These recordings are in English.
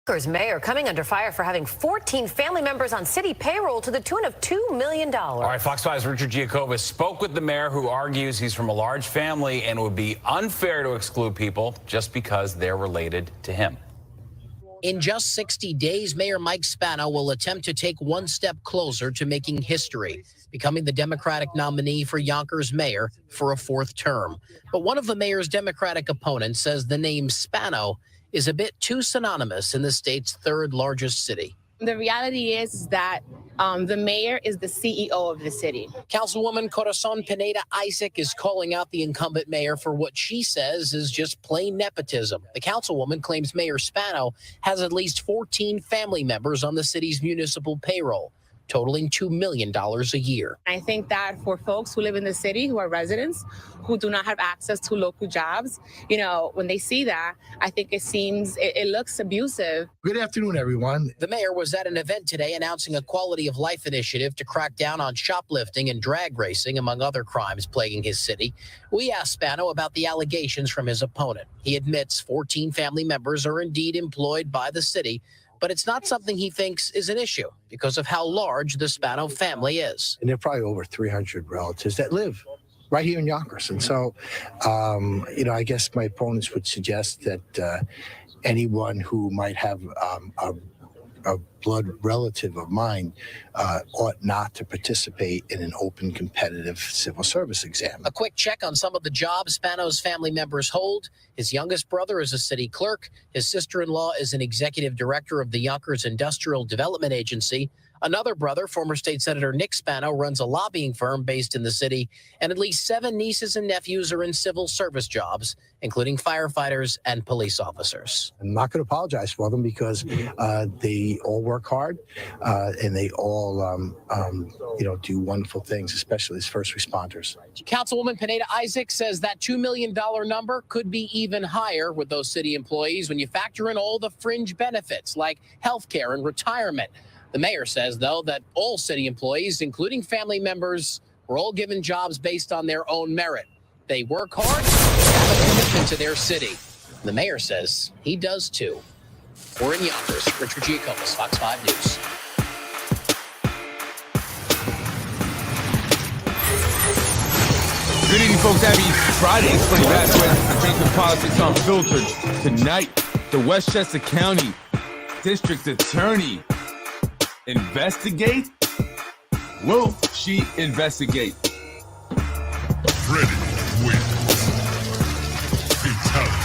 Yonkers mayor coming under fire for having 14 family members on city payroll to the tune of $2 million. All right, Fox 5's Richard Giacobbe spoke with the mayor, who argues he's from a large family and it would be unfair to exclude people just because they're related to him. In just 60 days, Mayor Mike Spano will attempt to take one step closer to making history, becoming the Democratic nominee for Yonkers mayor for a fourth term. But one of the mayor's Democratic opponents says the name Spano is a bit too synonymous in the state's third largest city. The reality is that the mayor is the CEO of the city. Councilwoman Corazon Pineda-Isaac is calling out the incumbent mayor for what she says is just plain nepotism. The councilwoman claims Mayor Spano has at least 14 family members on the city's municipal payroll, totaling $2 million a year. I think that for folks who live in the city, who are residents, who do not have access to local jobs, when they see that, I think it looks abusive. Good afternoon, everyone. The mayor was at an event today announcing a quality of life initiative to crack down on shoplifting and drag racing, among other crimes plaguing his city. We asked Spano about the allegations from his opponent. He admits 14 family members are indeed employed by the city, but it's not something he thinks is an issue because of how large the Spano family is. And there are probably over 300 relatives that live right here in Yonkers. And so, I guess my opponents would suggest that anyone who might have a blood relative of mine ought not to participate in an open, competitive civil service exam. A quick check on some of the jobs Spano's family members hold. His youngest brother is a city clerk. His sister-in-law is an executive director of the Yonkers Industrial Development Agency. Another brother, former state senator Nick Spano, runs a lobbying firm based in the city, and at least 7 nieces and nephews are in civil service jobs, including firefighters and police officers. I'm not going to apologize for them because they all work hard and they all, do wonderful things, especially as first responders. Councilwoman Pineda-Isaac says that $2 million number could be even higher with those city employees when you factor in all the fringe benefits like health care and retirement. The mayor says, though, that all city employees, including family members, were all given jobs based on their own merit. They work hard and have a commitment to their city. The mayor says he does, too. We're in Yonkers. Richard Giacobbe, Fox 5 News. Good evening, folks. Happy Friday. It's Freddie Vasquez. Drinking Politics Unfiltered. Tonight, the Westchester County District Attorney investigate? Will she investigate? Freddie wins. Fatality.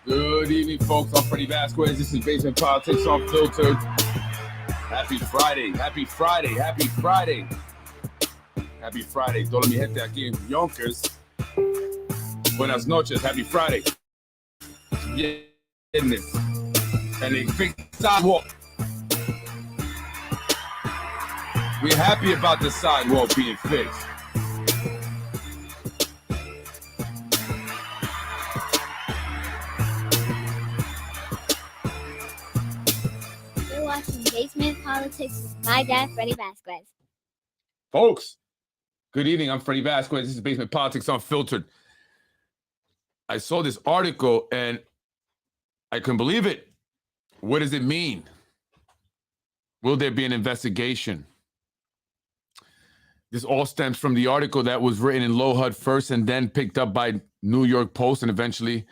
Good evening, folks. I'm Freddie Vasquez. This is Basement Politics Unfiltered. Happy Friday. Happy Friday. Happy Friday. Happy Friday. Toda mi gente aquí en Yonkers. Buenas noches. Happy Friday. And a big sidewalk. We're happy about the sidewalk being fixed. You're watching Basement Politics with my dad, Freddie Vasquez. Folks, good evening. I'm Freddie Vasquez. This is Basement Politics Unfiltered. I saw this article and I couldn't believe it. What does it mean? Will there be an investigation? This all stems from the article that was written in LoHUD first and then picked up by New York Post and eventually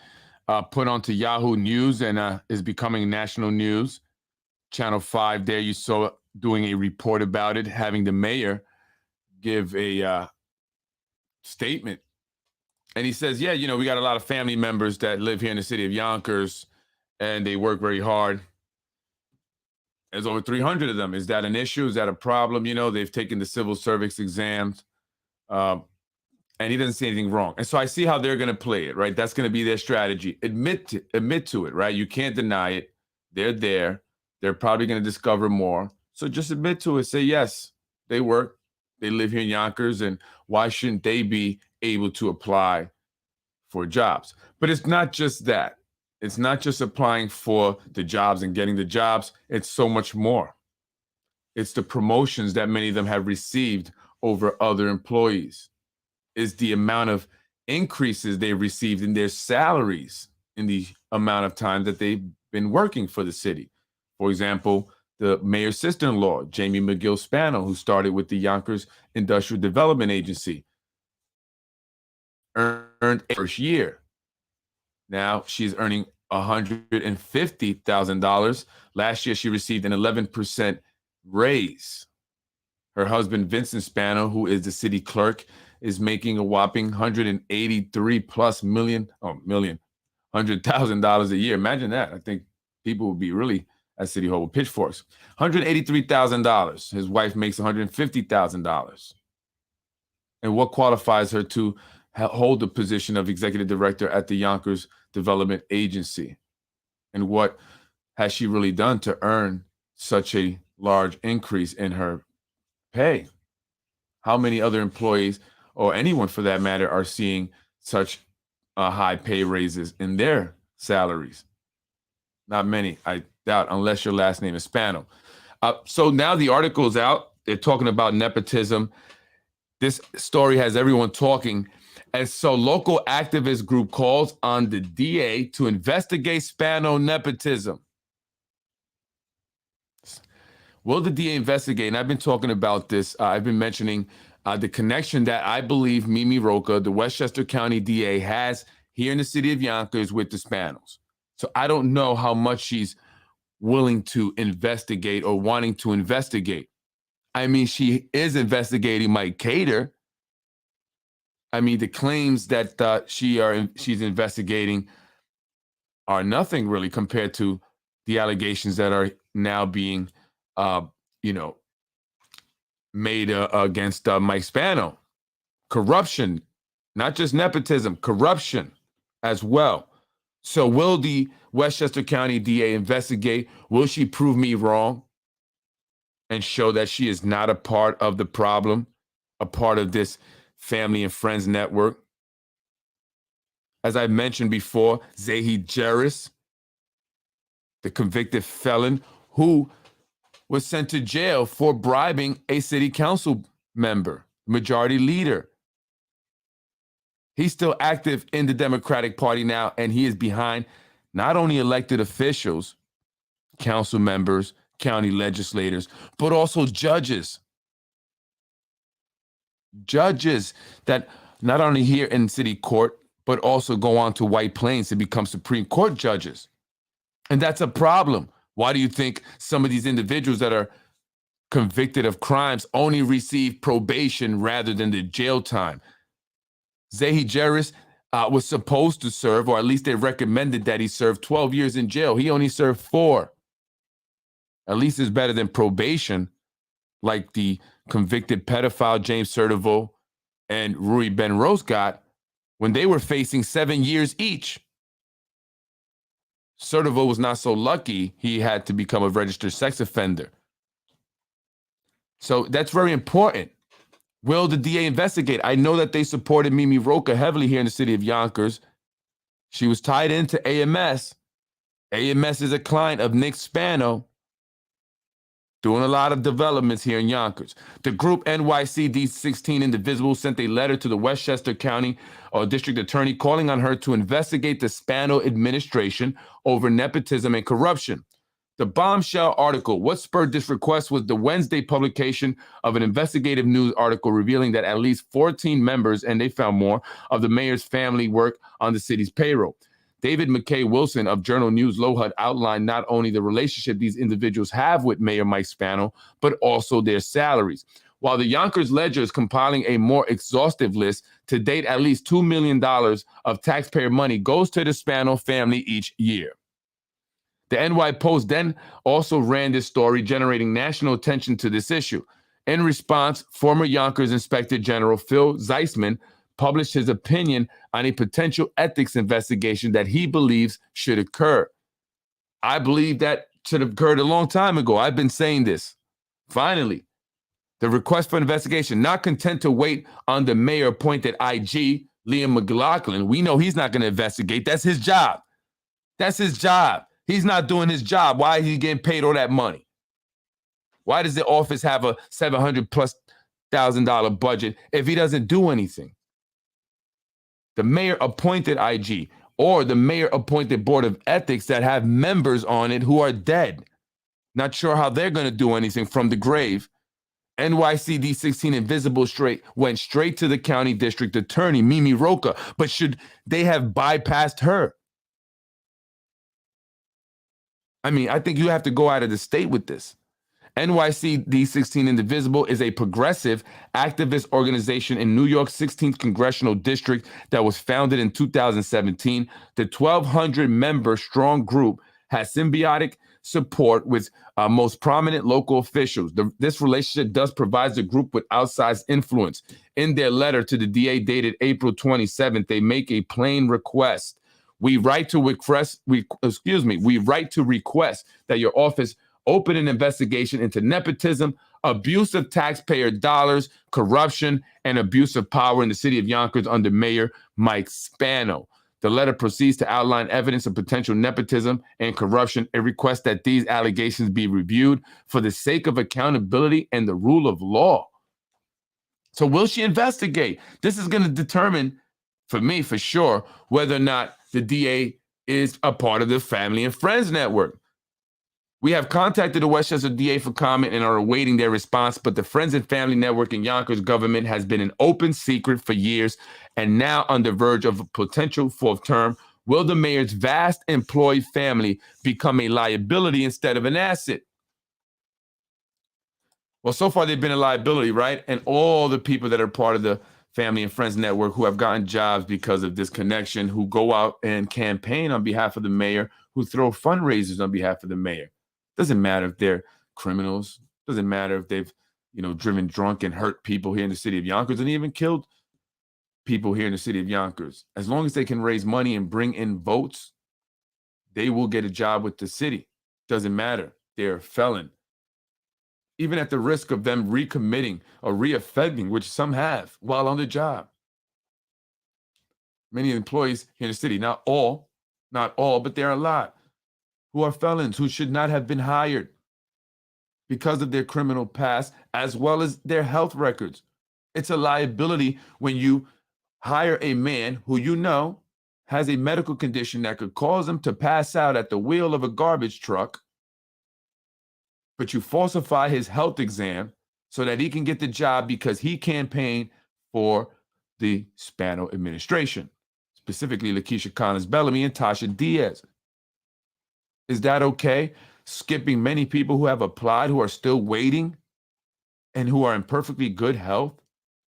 put onto Yahoo News and is becoming national news. Channel 5 there, you saw doing a report about it, having the mayor give a statement. And he says, yeah, we got a lot of family members that live here in the city of Yonkers, and they work very hard. There's over 300 of them. Is that an issue? Is that a problem? They've taken the civil service exams, and he doesn't see anything wrong. And so I see how they're going to play it, right? That's going to be their strategy. Admit to it, right? You can't deny it. They're there. They're probably going to discover more. So just admit to it. Say, yes, they work. They live here in Yonkers, and why shouldn't they be able to apply for jobs? But it's not just that. It's not just applying for the jobs and getting the jobs. It's so much more. It's the promotions that many of them have received over other employees. It's the amount of increases they received in their salaries in the amount of time that they've been working for the city. For example, the mayor's sister-in-law, Jamie McGill Spano, who started with the Yonkers Industrial Development Agency, earned a first year. Now she's earning $150,000. Last year, she received an 11% raise. Her husband, Vincent Spano, who is the city clerk, is making a whopping $100,000 a year. Imagine that. I think people would be really at City Hall with pitchforks. $183,000. His wife makes $150,000. And what qualifies her to hold the position of executive director at the Yonkers Development Agency? And what has she really done to earn such a large increase in her pay? How many other employees, or anyone for that matter, are seeing such high pay raises in their salaries? Not many, I doubt, unless your last name is Spano. So now the article is out. They're talking about nepotism. This story has everyone talking. And so local activist group calls on the DA to investigate Spano nepotism. Will the DA investigate? And I've been talking about this. I've been mentioning the connection that I believe Mimi Roca, the Westchester County DA, has here in the city of Yonkers with the Spanos. So I don't know how much she's willing to investigate or wanting to investigate. I mean, she is investigating Mike Cater. I mean, the claims that she's investigating are nothing really compared to the allegations that are now being, made against Mike Spano. Corruption, not just nepotism, corruption as well. So will the Westchester County DA investigate? Will she prove me wrong and show that she is not a part of the problem, a part of this family and friends network? As I mentioned before, Zahi Jerris, the convicted felon who was sent to jail for bribing a city council member, majority leader. He's still active in the Democratic Party now, and he is behind not only elected officials, council members, county legislators, but also judges. Judges that not only here in city court, but also go on to White Plains to become Supreme Court judges. And that's a problem. Why do you think some of these individuals that are convicted of crimes only receive probation rather than the jail time? Zahi Jerris was supposed to serve, or at least they recommended that he serve 12 years in jail. He only served 4. At least it's better than probation, like the convicted pedophile James Sertivo and Rui Ben Rose got when they were facing 7 years each. Sertivo was not so lucky. He had to become a registered sex offender. So that's very important. Will the DA investigate? I know that they supported Mimi Roca heavily here in the city of Yonkers. She was tied into AMS. AMS is a client of Nick Spano, doing a lot of developments here in Yonkers. The group NYC 16 Indivisible sent a letter to the Westchester County District Attorney calling on her to investigate the Spano administration over nepotism and corruption. The bombshell article, what spurred this request, was the Wednesday publication of an investigative news article revealing that at least 14 members, and they found more, of the mayor's family work on the city's payroll. David McKay Wilson of Journal News LoHUD outlined not only the relationship these individuals have with Mayor Mike Spano, but also their salaries. While the Yonkers Ledger is compiling a more exhaustive list, to date, at least $2 million of taxpayer money goes to the Spano family each year. The NY Post then also ran this story, generating national attention to this issue. In response, former Yonkers Inspector General Phil Zeisman published his opinion on a potential ethics investigation that he believes should occur. I believe that should have occurred a long time ago. I've been saying this. Finally, the request for investigation, not content to wait on the mayor-appointed IG, Liam McLaughlin. We know he's not going to investigate. That's his job. That's his job. He's not doing his job. Why is he getting paid all that money? Why does the office have a $700,000+ budget if he doesn't do anything? the mayor-appointed IG, or the mayor-appointed board of ethics that have members on it who are dead. Not sure how they're going to do anything from the grave. NYCD 16 Invisible went straight to the county district attorney, Mimi Roca, but should they have bypassed her? I mean, I think you have to go out of the state with this. NYCD 16 Indivisible is a progressive activist organization in New York's 16th Congressional District that was founded in 2017. The 1,200-member strong group has symbiotic support with most prominent local officials. This relationship does provide the group with outsized influence. In their letter to the DA dated April 27th, they make a plain request. We write to request that your office open an investigation into nepotism, abuse of taxpayer dollars, corruption, and abuse of power in the city of Yonkers under Mayor Mike Spano. The letter proceeds to outline evidence of potential nepotism and corruption and requests that these allegations be reviewed for the sake of accountability and the rule of law. So will she investigate? This is going to determine, for me, for sure, whether or not the DA is a part of the family and friends network. We have contacted the Westchester DA for comment and are awaiting their response, but the Friends and Family Network in Yonkers government has been an open secret for years and now on the verge of a potential fourth term. Will the mayor's vast employee family become a liability instead of an asset? Well, so far they've been a liability, right? And all the people that are part of the Family and Friends Network who have gotten jobs because of this connection, who go out and campaign on behalf of the mayor, who throw fundraisers on behalf of the mayor. Doesn't matter if they're criminals. Doesn't matter if they've, driven drunk and hurt people here in the city of Yonkers and even killed people here in the city of Yonkers. As long as they can raise money and bring in votes, they will get a job with the city. Doesn't matter. They're a felon. Even at the risk of them recommitting or reoffending, which some have while on the job. Many employees here in the city, not all, but there are a lot, who are felons who should not have been hired because of their criminal past as well as their health records. It's a liability when you hire a man who has a medical condition that could cause him to pass out at the wheel of a garbage truck, but you falsify his health exam so that he can get the job because he campaigned for the Spano administration, specifically Lakeisha Collins-Bellamy and Tasha Diaz. Is that okay? Skipping many people who have applied, who are still waiting, and who are in perfectly good health?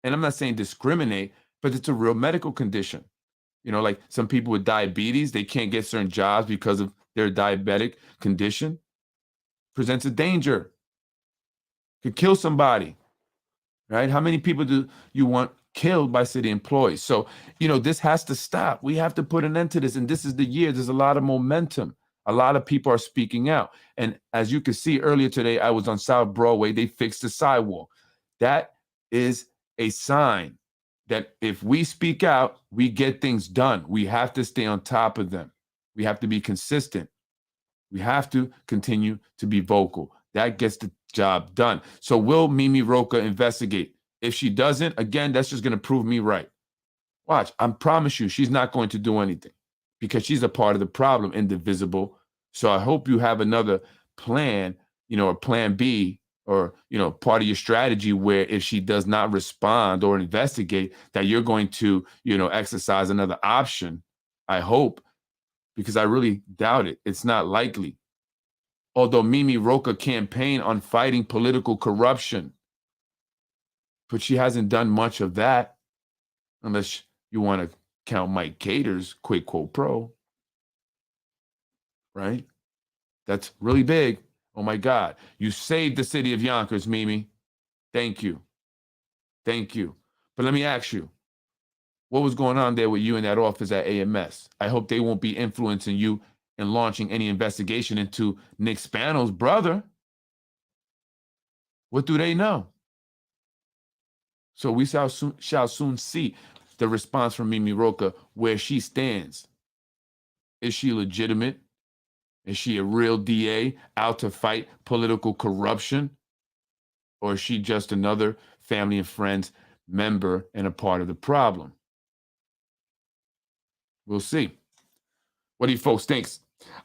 And I'm not saying discriminate, but it's a real medical condition. Like some people with diabetes, they can't get certain jobs because of their diabetic condition. Presents a danger. Could kill somebody, right? How many people do you want killed by city employees? So, this has to stop. We have to put an end to this. And this is the year. There's a lot of momentum. A lot of people are speaking out. And as you can see earlier today, I was on South Broadway. They fixed the sidewalk. That is a sign that if we speak out, we get things done. We have to stay on top of them. We have to be consistent. We have to continue to be vocal. That gets the job done. So will Mimi Roca investigate? If she doesn't, again, that's just going to prove me right. Watch, I promise you, she's not going to do anything because she's a part of the problem, indivisible. So I hope you have another plan, or plan B, or, part of your strategy where if she does not respond or investigate, that you're going to, exercise another option. I hope, because I really doubt it. It's not likely. Although Mimi Roca campaigned on fighting political corruption, but she hasn't done much of that, unless you want to count Mike Cater's quid quo pro, right? That's really big. Oh my God. You saved the city of Yonkers, Mimi. Thank you. Thank you. But let me ask you, what was going on there with you in that office at AMS? I hope they won't be influencing you in launching any investigation into Nick Spano's brother. What do they know? So we shall soon see the response from Mimi Roca, where she stands. Is she legitimate? Is she a real DA out to fight political corruption? Or is she just another family and friends member and a part of the problem? We'll see. What do you folks think?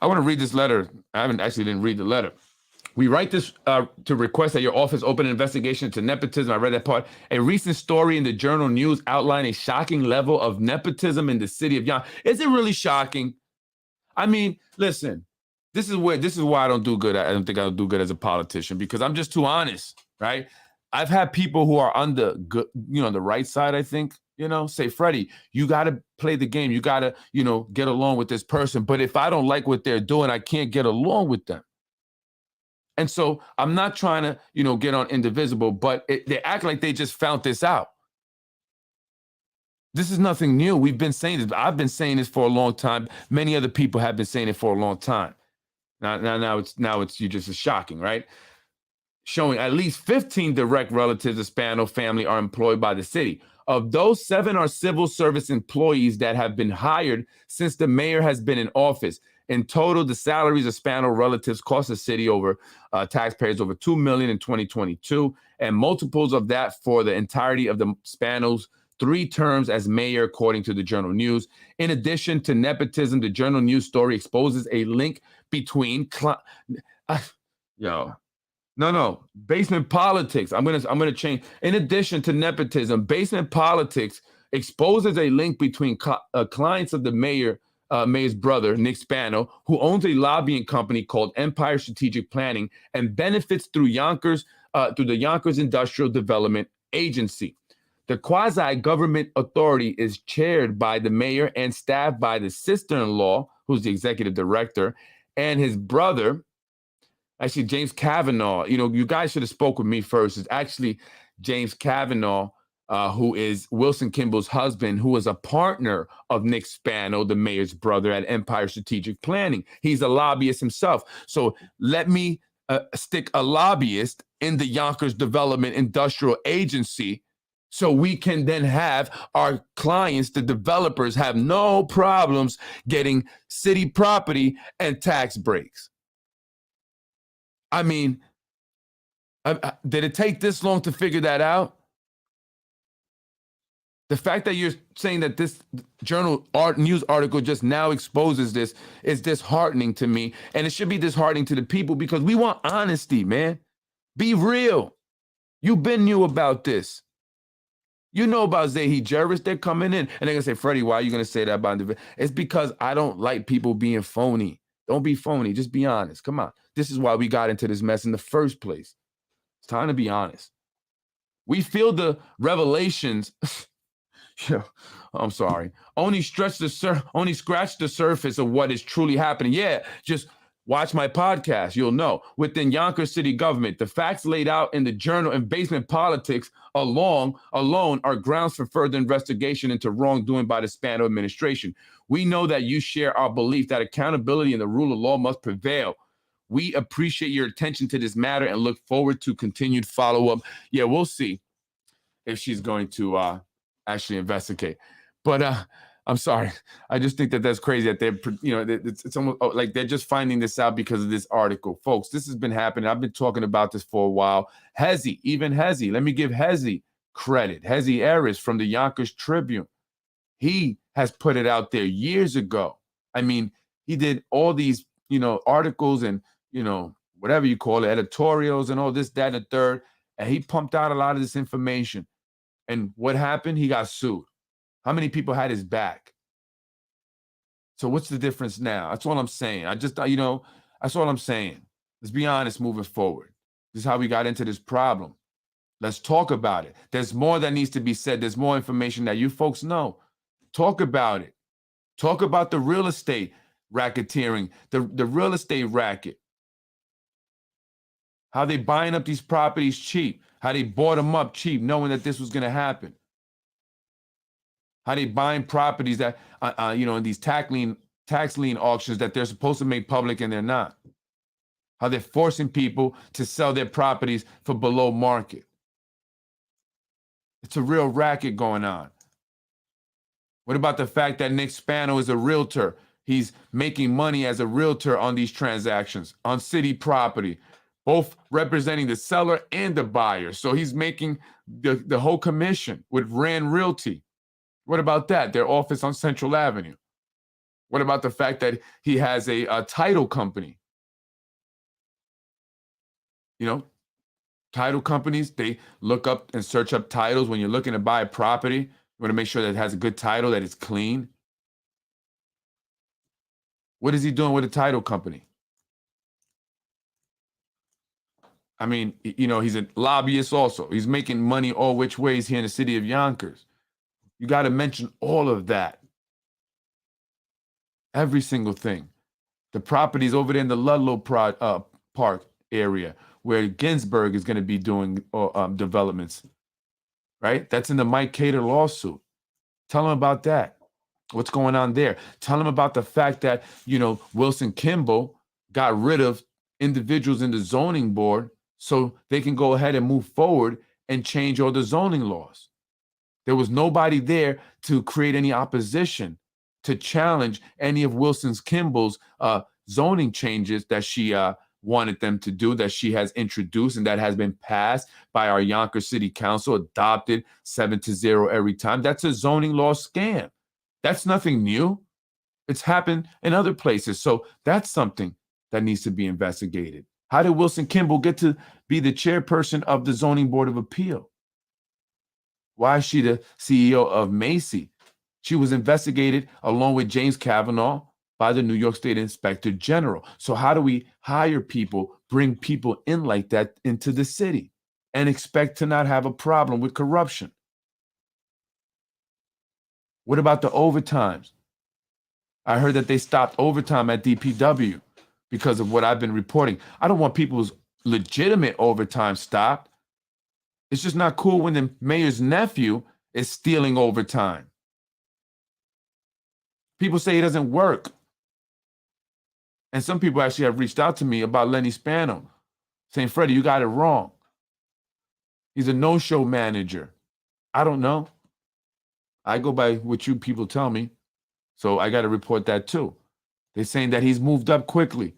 I want to read this letter. I didn't read the letter. We write this to request that your office open an investigation into nepotism. I read that part. A recent story in the Journal News outlined a shocking level of nepotism in the city of Yonkers. Is it really shocking? I mean, listen, this is why I don't do good. I don't think I'll do good as a politician, because I'm just too honest, right? I've had people who are on the good, on the right side, I think, say, Freddie, you got to play the game. You got to, get along with this person. But if I don't like what they're doing, I can't get along with them. And so I'm not trying to, get on indivisible, but they act like they just found this out. This is nothing new. We've been saying this. I've been saying this for a long time. Many other people have been saying it for a long time. Now it's you just shocking, right? Showing at least 15 direct relatives of Spano family are employed by the city. Of those, 7 are civil service employees that have been hired since the mayor has been in office. In total, the salaries of Spano relatives cost the city taxpayers over $2 million in 2022, and multiples of that for the entirety of the Spano's 3 terms as mayor, according to the Journal News. In addition to nepotism, the Journal News story exposes a link between basement politics. I'm gonna change. In addition to nepotism, basement politics exposes a link between clients of the mayor's brother, Nick Spano, who owns a lobbying company called Empire Strategic Planning and benefits through the Yonkers Industrial Development Agency. The quasi-government authority is chaired by the mayor and staffed by the sister-in-law, who's the executive director, and his brother, actually James Kavanaugh. You guys should have spoke with me first. It's actually James Kavanaugh, who is Wilson Kimball's husband, who is a partner of Nick Spano, the mayor's brother, at Empire Strategic Planning. He's a lobbyist himself. So let me stick a lobbyist in the Yonkers Development Industrial Agency, so we can then have our clients, the developers, have no problems getting city property and tax breaks. I mean, did it take this long to figure that out? The fact that you're saying that this news article just now exposes this is disheartening to me. And it should be disheartening to the people, because we want honesty, man. Be real. You've been new about this. You know about Zahi Jervis. They're coming in and they're going to say, Freddie, why are you going to say that about the? It's because I don't like people being phony. Don't be phony. Just be honest. Come on. This is why we got into this mess in the first place. It's time to be honest. We feel the revelations. I'm sorry. Only scratch the surface of what is truly happening. Yeah, just watch my podcast. You'll know. Within Yonkers City government, the facts laid out in the Journal and basement politics alone are grounds for further investigation into wrongdoing by the Spano administration. We know that you share our belief that accountability and the rule of law must prevail. We appreciate your attention to this matter and look forward to continued follow-up. Yeah, we'll see if she's going to actually investigate. But I'm sorry. I just think that that's crazy that they're, it's almost like they're just finding this out because of this article. Folks, this has been happening. I've been talking about this for a while. Hezi, let me give Hezi credit. Hezi Aris from the Yonkers Tribune. He has put it out there years ago. I mean, he did all these, articles and, whatever you call it, editorials and all this, that, and the third. And he pumped out a lot of this information. And what happened? He got sued. How many people had his back? So what's the difference now? That's all I'm saying. That's all I'm saying. Let's be honest moving forward. This is how we got into this problem. Let's talk about it. There's more that needs to be said. There's more information that you folks know. Talk about it. Talk about the real estate racketeering, the real estate racket. How they buying up these properties cheap. How they bought them up cheap knowing that this was going to happen. How they buying properties that, in these tax lien auctions that they're supposed to make public and they're not. How they're forcing people to sell their properties for below market. It's a real racket going on. What about the fact that Nick Spano is a realtor? He's making money as a realtor on these transactions, on city property, both representing the seller and the buyer. So he's making the whole commission with Rand Realty. What about that? Their office on Central Avenue. What about the fact that he has a title company? You know, title companies, they look up and search up titles. When you're looking to buy a property, you want to make sure that it has a good title, that it's clean. What is he doing with a title company? I mean, you know, he's a lobbyist also. He's making money all which ways here in the city of Yonkers. You got to mention all of that. Every single thing. The properties over there in the Ludlow Park area where Ginsburg is going to be doing developments, right? That's in the Mike Cater lawsuit. Tell him about that. What's going on there? Tell him about the fact that, you know, Wilson Kimball got rid of individuals in the zoning board so they can go ahead and move forward and change all the zoning laws. There was nobody there to create any opposition, to challenge any of Wilson's Kimball's zoning changes that she wanted them to do, that she has introduced and that has been passed by our Yonkers City Council, adopted 7-0 every time. That's a zoning law scam. That's nothing new. It's happened in other places. So that's something that needs to be investigated. How did Wilson Kimball get to be the chairperson of the Zoning Board of Appeal? Why is she the CEO of Macy? She was investigated along with James Kavanaugh by the New York State Inspector General. So how do we hire people, bring people in like that into the city and expect to not have a problem with corruption? What about the overtimes? I heard that they stopped overtime at DPW because of what I've been reporting. I don't want people's legitimate overtime stopped. It's just not cool when the mayor's nephew is stealing overtime. People say he doesn't work. And some people actually have reached out to me about Lenny Spano, saying, Freddie, you got it wrong. He's a no-show manager. I don't know. I go by what you people tell me. So I got to report that too. They're saying that he's moved up quickly,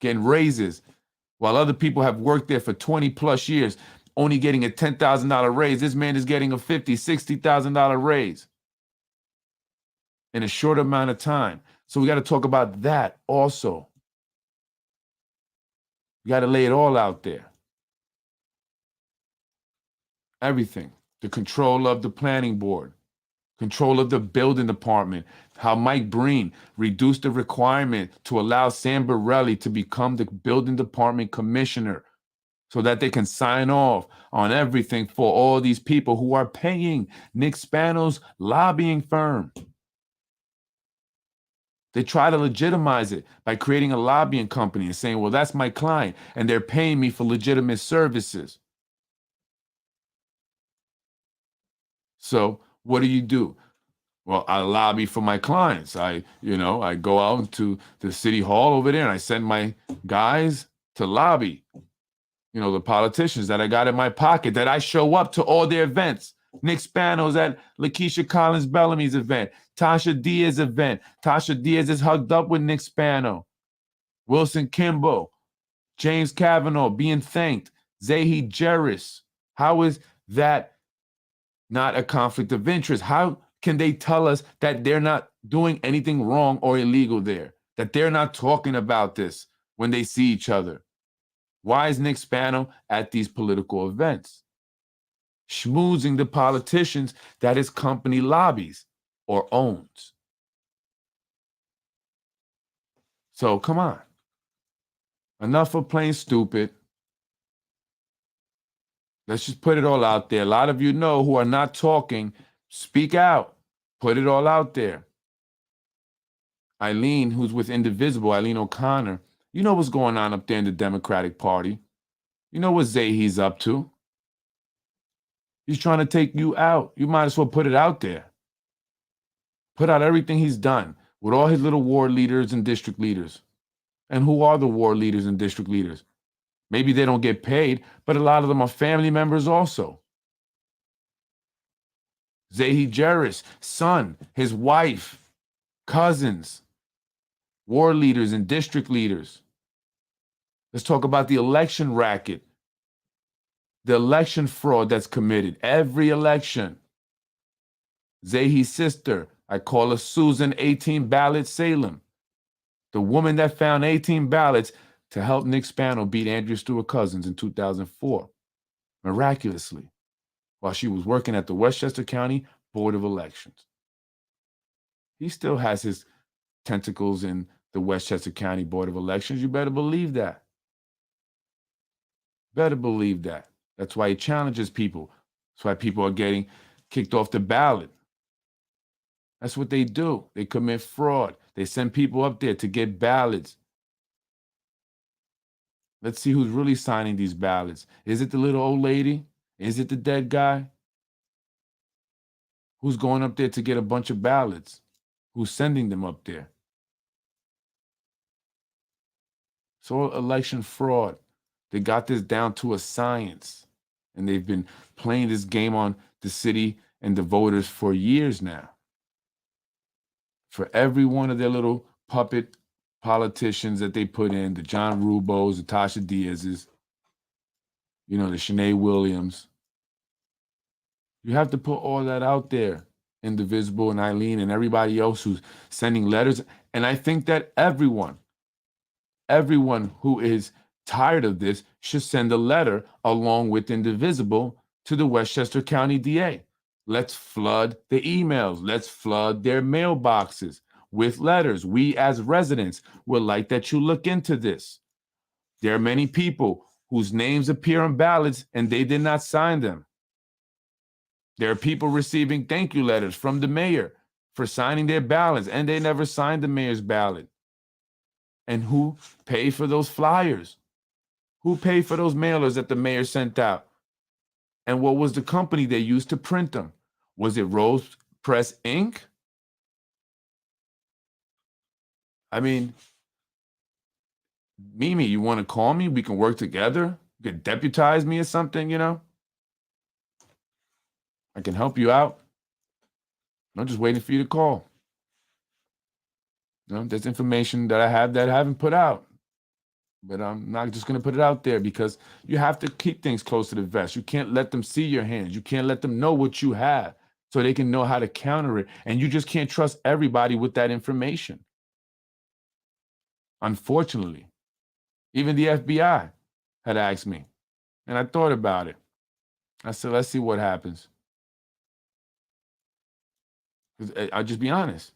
getting raises, while other people have worked there for 20 plus years, only getting a $10,000 raise. This man is getting a $50,000, $60,000 raise in a short amount of time. So we got to talk about that also. We got to lay it all out there. Everything. The control of the planning board, control of the building department, how Mike Breen reduced the requirement to allow Sam Borelli to become the building department commissioner so that they can sign off on everything for all these people who are paying Nick Spano's lobbying firm. They try to legitimize it by creating a lobbying company and saying, well, that's my client, and they're paying me for legitimate services. So what do? Well, I lobby for my clients. I go out to the city hall over there and I send my guys to lobby, the politicians that I got in my pocket, that I show up to all their events. Nick Spano's at Lakeisha Collins Bellamy's event, Tasha Diaz's event. Tasha Diaz is hugged up with Nick Spano. Wilson Kimball, James Kavanaugh being thanked, Zahi Jeris. How is that not a conflict of interest? How can they tell us that they're not doing anything wrong or illegal there? That they're not talking about this when they see each other? Why is Nick Spano at these political events? Schmoozing the politicians that his company lobbies or owns. So come on. Enough of playing stupid. Let's just put it all out there. A lot of you know who are not talking, speak out. Put it all out there. Eileen, who's with Indivisible, Eileen O'Connor, you know what's going on up there in the Democratic Party. You know what Zahi's up to. He's trying to take you out. You might as well put it out there. Put out everything he's done with all his little ward leaders and district leaders. And who are the ward leaders and district leaders? Maybe they don't get paid, but a lot of them are family members also. Zahi Jeris, son, his wife, cousins, ward leaders and district leaders. Let's talk about the election racket, the election fraud that's committed every election. Zahi's sister, I call her Susan 18 Ballot Salem, the woman that found 18 ballots to help Nick Spano beat Andrea Stewart Cousins in 2004, miraculously, while she was working at the Westchester County Board of Elections. He still has his tentacles in the Westchester County Board of Elections. You better believe that. Better believe that. That's why he challenges people. That's why people are getting kicked off the ballot. That's what they do. They commit fraud. They send people up there to get ballots. Let's see who's really signing these ballots. Is it the little old lady? Is it the dead guy? Who's going up there to get a bunch of ballots? Who's sending them up there? So election fraud. They got this down to a science. And they've been playing this game on the city and the voters for years now. For every one of their little puppet politicians that they put in, the John Rubos, the Tasha Diaz's, the Shanae Williams, you have to put all that out there. Indivisible and Eileen and everybody else who's sending letters. And I think that everyone who is tired of this should send a letter along with Indivisible to the Westchester County DA. Let's flood the emails. Let's flood their mailboxes with letters. We as residents would like that you look into this. There are many people whose names appear on ballots and they did not sign them. There are people receiving thank you letters from the mayor for signing their ballots, and they never signed the mayor's ballot. And who paid for those flyers? Who paid for those mailers that the mayor sent out? And what was the company they used to print them? Was it Rose Press Inc.? I mean, Mimi, you want to call me? We can work together. You can deputize me or something, I can help you out. I'm just waiting for you to call. There's information that I have that I haven't put out. But I'm not just going to put it out there because you have to keep things close to the vest. You can't let them see your hands. You can't let them know what you have so they can know how to counter it. And you just can't trust everybody with that information. Unfortunately, even the FBI had asked me. And I thought about it. I said, let's see what happens. I'll just be honest.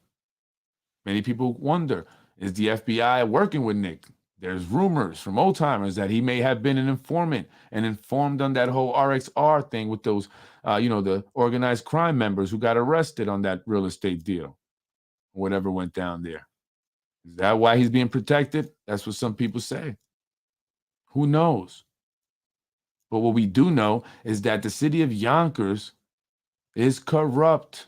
Many people wonder, is the FBI working with Nick? There's rumors from old timers that he may have been an informant and informed on that whole RXR thing with those, the organized crime members who got arrested on that real estate deal. Whatever went down there. Is that why he's being protected? That's what some people say. Who knows? But what we do know is that the city of Yonkers is corrupt.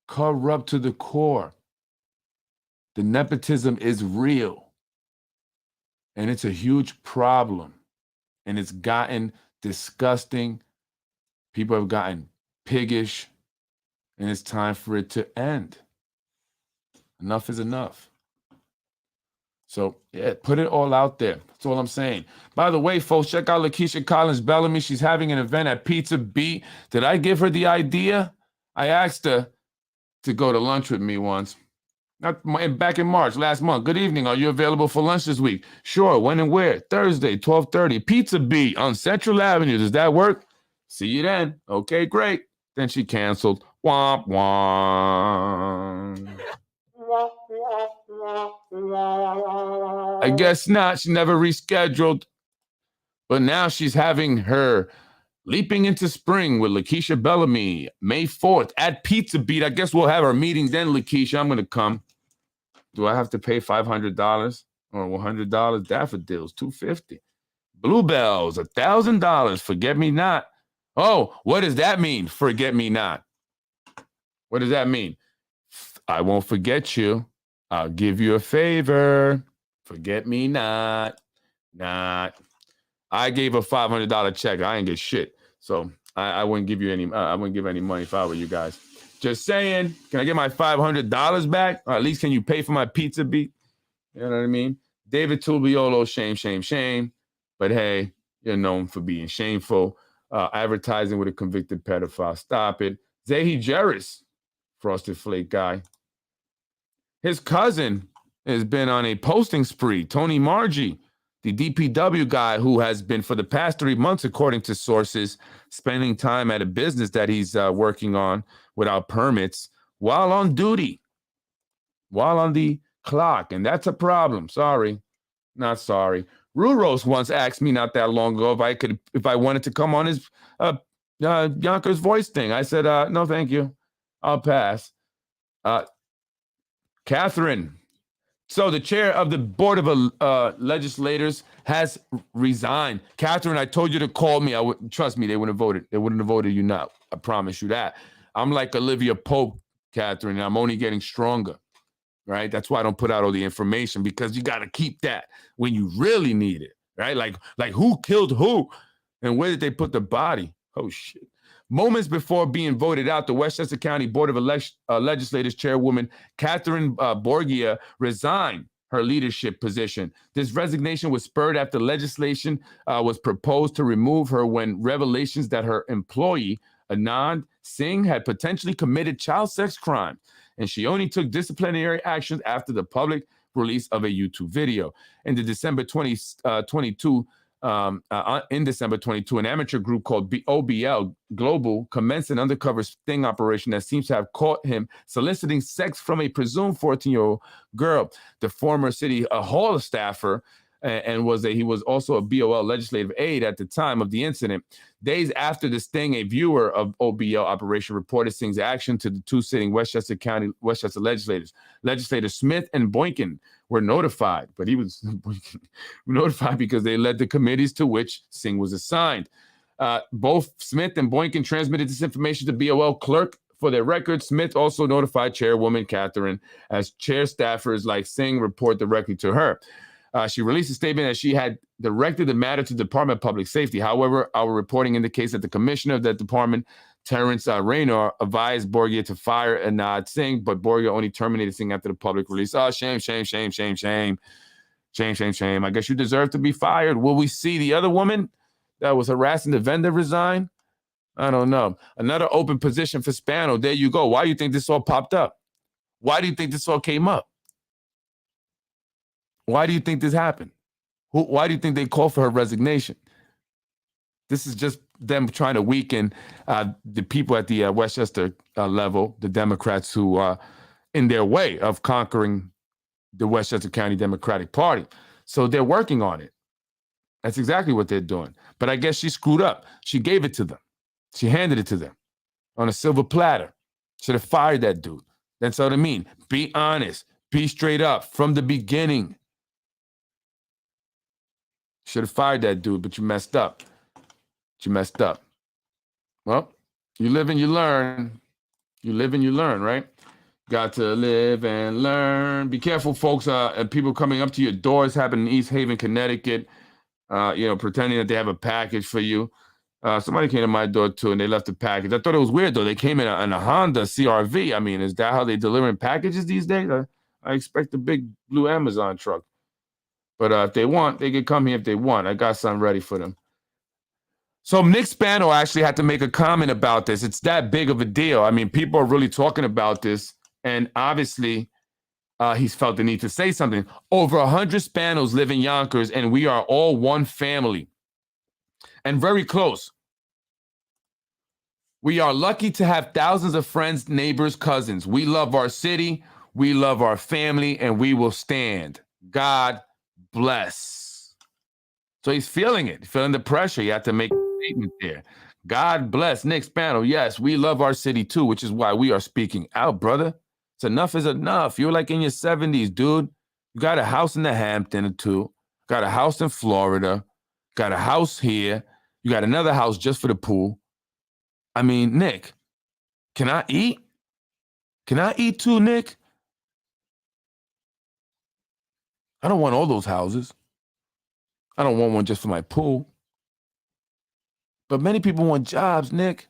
Corrupt to the core. The nepotism is real. And it's a huge problem. And it's gotten disgusting. People have gotten piggish. And it's time for it to end. Enough is enough. So, yeah, put it all out there. That's all I'm saying. By the way, folks, check out Lakeisha Collins Bellamy. She's having an event at Pizza Beat. Did I give her the idea? I asked her to go to lunch with me once. Back in March, last month. Good evening. Are you available for lunch this week? Sure. When and where? Thursday, 12:30. Pizza Beat on Central Avenue. Does that work? See you then. Okay, great. Then she canceled. Womp womp. I guess not. She never rescheduled. But now she's having her Leaping into Spring with Lakeisha Bellamy, May 4th at Pizza Beat. I guess we'll have our meeting then, Lakeisha. I'm going to come. Do I have to pay $500 or $100? Daffodils, $250. Bluebells, $1,000. Forget me not. Oh, what does that mean? Forget me not. What does that mean? I won't forget you. I'll give you a favor. Forget me not. Not. I gave a $500 check. I ain't get shit. So I wouldn't give you any, I wouldn't give any money if I were you guys. Just saying, can I get my $500 back? Or at least can you pay for my Pizza Beat? You know what I mean? David Tubiolo, shame, shame, shame. But hey, you're known for being shameful. Advertising with a convicted pedophile. Stop it. Zahi Jeris, Frosted Flake guy. His cousin has been on a posting spree. Tony Margie, the DPW guy who has been for the past 3 months, according to sources, spending time at a business that he's working on without permits while on duty, while on the clock. And that's a problem. Sorry, not sorry. Ruros once asked me not that long ago if I wanted to come on his Yonkers voice thing. I said, no, thank you. I'll pass. Catherine. So the chair of the Board of Legislators has resigned. Catherine, I told you to call me. Trust me, they wouldn't have voted. They wouldn't have voted you now. I promise you that. I'm like Olivia Pope, Catherine, and I'm only getting stronger, right? That's why I don't put out all the information, because you got to keep that when you really need it, right? Like who killed who and where did they put the body? Oh, shit. Moments before being voted out, the Westchester County Board of Legislators Chairwoman Catherine Borgia resigned her leadership position. This resignation was spurred after legislation was proposed to remove her when revelations that her employee, Anand Singh, had potentially committed child sex crimes, and she only took disciplinary actions after the public release of a YouTube video. In December 22, an amateur group called OBL Global commenced an undercover sting operation that seems to have caught him soliciting sex from a presumed 14-year-old girl. The former city hall staffer and he was also a BOL legislative aide at the time of the incident. Days after the sting, a viewer of OBL operation reported Singh's action to the two sitting Westchester legislators. Legislators Smith and Boykin were notified, but he was notified because they led the committees to which Singh was assigned. Both Smith and Boykin transmitted this information to BOL clerk for their records. Smith also notified Chairwoman Catherine, as chair staffers like Singh report directly to her. She released a statement that she had directed the matter to the Department of Public Safety. However, our reporting indicates that the commissioner of that department, Terrence Raynor, advised Borgia to fire Anand Singh, but Borgia only terminated Singh after the public release. Oh, shame, shame, shame, shame, shame. Shame, shame, shame. I guess you deserve to be fired. Will we see the other woman that was harassing the vendor resign? I don't know. Another open position for Spano. There you go. Why do you think this all popped up? Why do you think this all came up? Why do you think this happened? Why do you think they called for her resignation? This is just them trying to weaken the people at the Westchester level, the Democrats who are in their way of conquering the Westchester County Democratic Party. So they're working on it. That's exactly what they're doing. But I guess she screwed up. She gave it to them. She handed it to them on a silver platter. Should have fired that dude. That's what I mean. Be honest. Be straight up from the beginning. Should have fired that dude, but you messed up. You messed up. Well, you live and you learn. You live and you learn, right? Got to live and learn. Be careful, folks. People coming up to your doors, happened in East Haven, Connecticut, pretending that they have a package for you. Somebody came to my door, too, and they left a package. I thought it was weird, though. They came in a Honda CRV. I mean, is that how they delivering packages these days? I expect a big blue Amazon truck. But if they want, they can come here if they want. I got something ready for them. So Nick Spano actually had to make a comment about this. It's that big of a deal. I mean, people are really talking about this. And obviously, he's felt the need to say something. Over 100 Spanos live in Yonkers, and we are all one family. And very close. We are lucky to have thousands of friends, neighbors, cousins. We love our city. We love our family, and we will stand. God bless. So he's feeling it, feeling the pressure. You have to make a statement there. God bless Nick Spano. Yes, we love our city too, which is why we are speaking out, brother. It's enough is enough. You're like in your 70s, dude. You got a house in the Hampton or two. Got a house in Florida. Got a house here. You got another house just for the pool. I mean, Nick, can I eat? Can I eat too, Nick? I don't want all those houses. I don't want one just for my pool. But many people want jobs, Nick.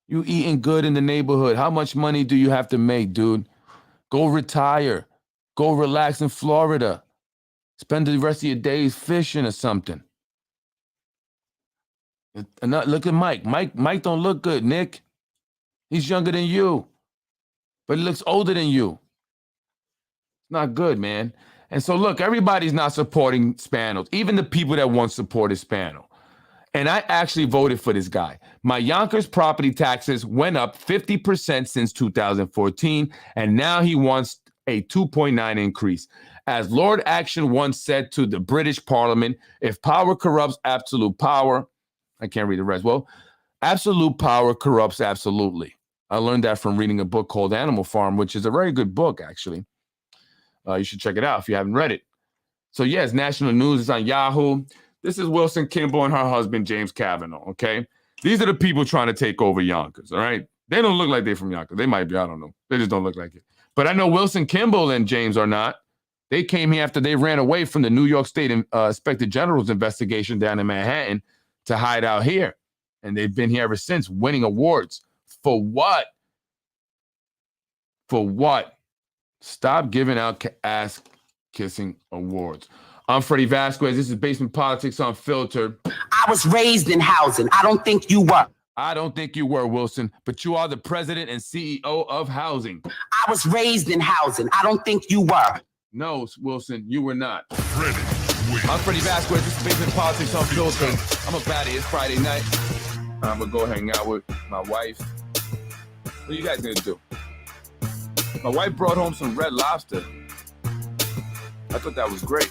You eating good in the neighborhood. How much money do you have to make, dude? Go retire. Go relax in Florida. Spend the rest of your days fishing or something. And look at Mike. Mike don't look good, Nick. He's younger than you. but it looks older than you. It's not good, man. And so, look, everybody's not supporting Spanos, even the people that once supported Spano. And I actually voted for this guy. My Yonkers property taxes went up 50% since 2014, and now he wants a 2.9 increase. As Lord Action once said to the British Parliament, if power corrupts absolute power, I can't read the rest. Well, absolute power corrupts absolutely. I learned that from reading a book called Animal Farm, which is a very good book, actually. You should check it out if you haven't read it. So, yes, national news is on Yahoo. This is Wilson Kimball and her husband, James Kavanaugh, okay? These are the people trying to take over Yonkers, all right? They don't look like they're from Yonkers. They might be, I don't know. They just don't look like it. But I know Wilson Kimball and James are not. They came here after they ran away from the New York State Inspector General's investigation down in Manhattan to hide out here. And they've been here ever since, winning awards. For what? For what? Stop giving out ass-kissing awards. I'm Freddie Vasquez. This is Basement Politics Unfiltered. I was raised in housing. I don't think you were. I don't think you were, Wilson, but you are the president and CEO of housing. I was raised in housing. I don't think you were. No, Wilson, you were not. I'm Freddie Vasquez. This is Basement Politics Unfiltered. I'm about it. It's Friday night. I'm going to go hang out with my wife. What are you guys going to do? My wife brought home some Red Lobster. I thought that was great.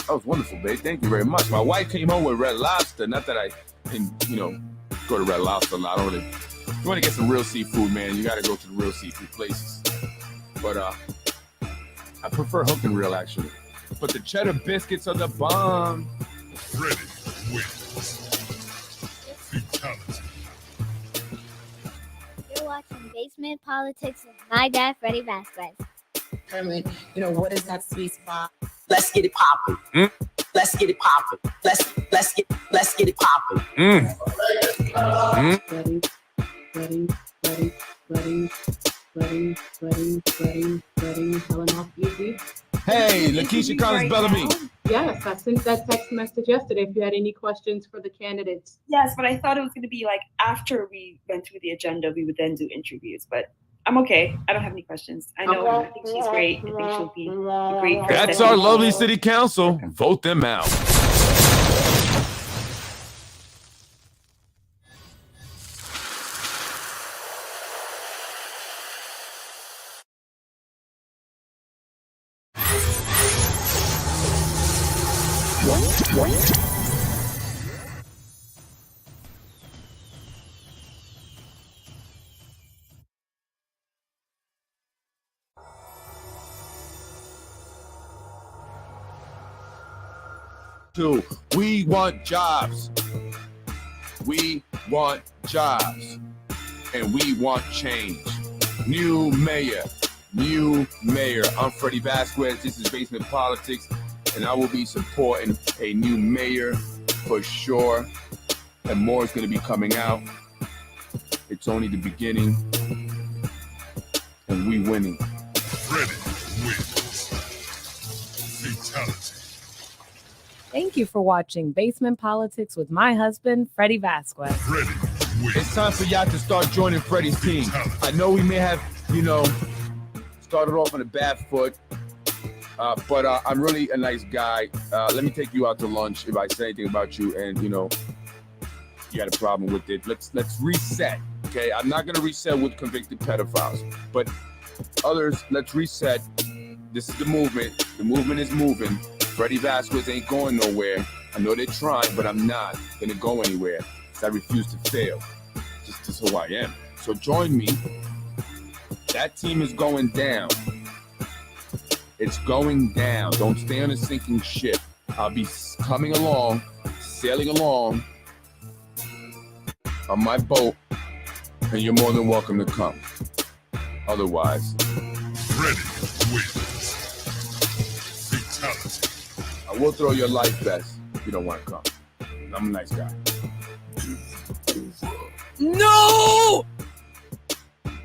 That was wonderful, babe. Thank you very much. My wife came home with Red Lobster. Not that I can, go to Red Lobster a lot. If you want to get some real seafood, man, you got to go to the real seafood places. But I prefer Hook and Reel, actually. But the cheddar biscuits are the bomb. Freddie wins. Fatality. You're watching Basement Politics with my dad, Freddie Vasquez. Determine, what is that sweet spot? Let's get it popping. Let's get it popping. Let's get it popping. Ready. Telling off easy. Hey, Lakeisha Collins Bellamy. Yes, I sent that text message yesterday if you had any questions for the candidates. Yes, but I thought it was going to be like after we went through the agenda, we would then do interviews. But I'm okay. I don't have any questions. I know. I think she's great. I think she'll be a great person. That's our lovely city council. Vote them out. We want jobs. We want jobs. And we want change. New mayor. I'm Freddie Vasquez. This is Basement Politics. And I will be supporting a new mayor for sure. And more is going to be coming out. It's only the beginning. And we winning. Freddie wins. Fatality. Thank you for watching Basement Politics with my husband, Freddie Vasquez. Freddie wins. It's time for y'all to start joining Freddie's team. I know we may have, started off on a bad foot, but I'm really a nice guy. Let me take you out to lunch if I say anything about you and, you got a problem with it. Let's reset, okay? I'm not going to reset with convicted pedophiles, but others, let's reset. This is the movement. The movement is moving. Freddie Vasquez ain't going nowhere. I know they're trying, but I'm not going to go anywhere because I refuse to fail. Just who I am. So join me. That team is going down. It's going down. Don't stay on a sinking ship. I'll be coming along, sailing along on my boat, and you're more than welcome to come. Otherwise, Freddie wins. Fatality. I will throw your life vest if you don't want to come. I'm a nice guy. No!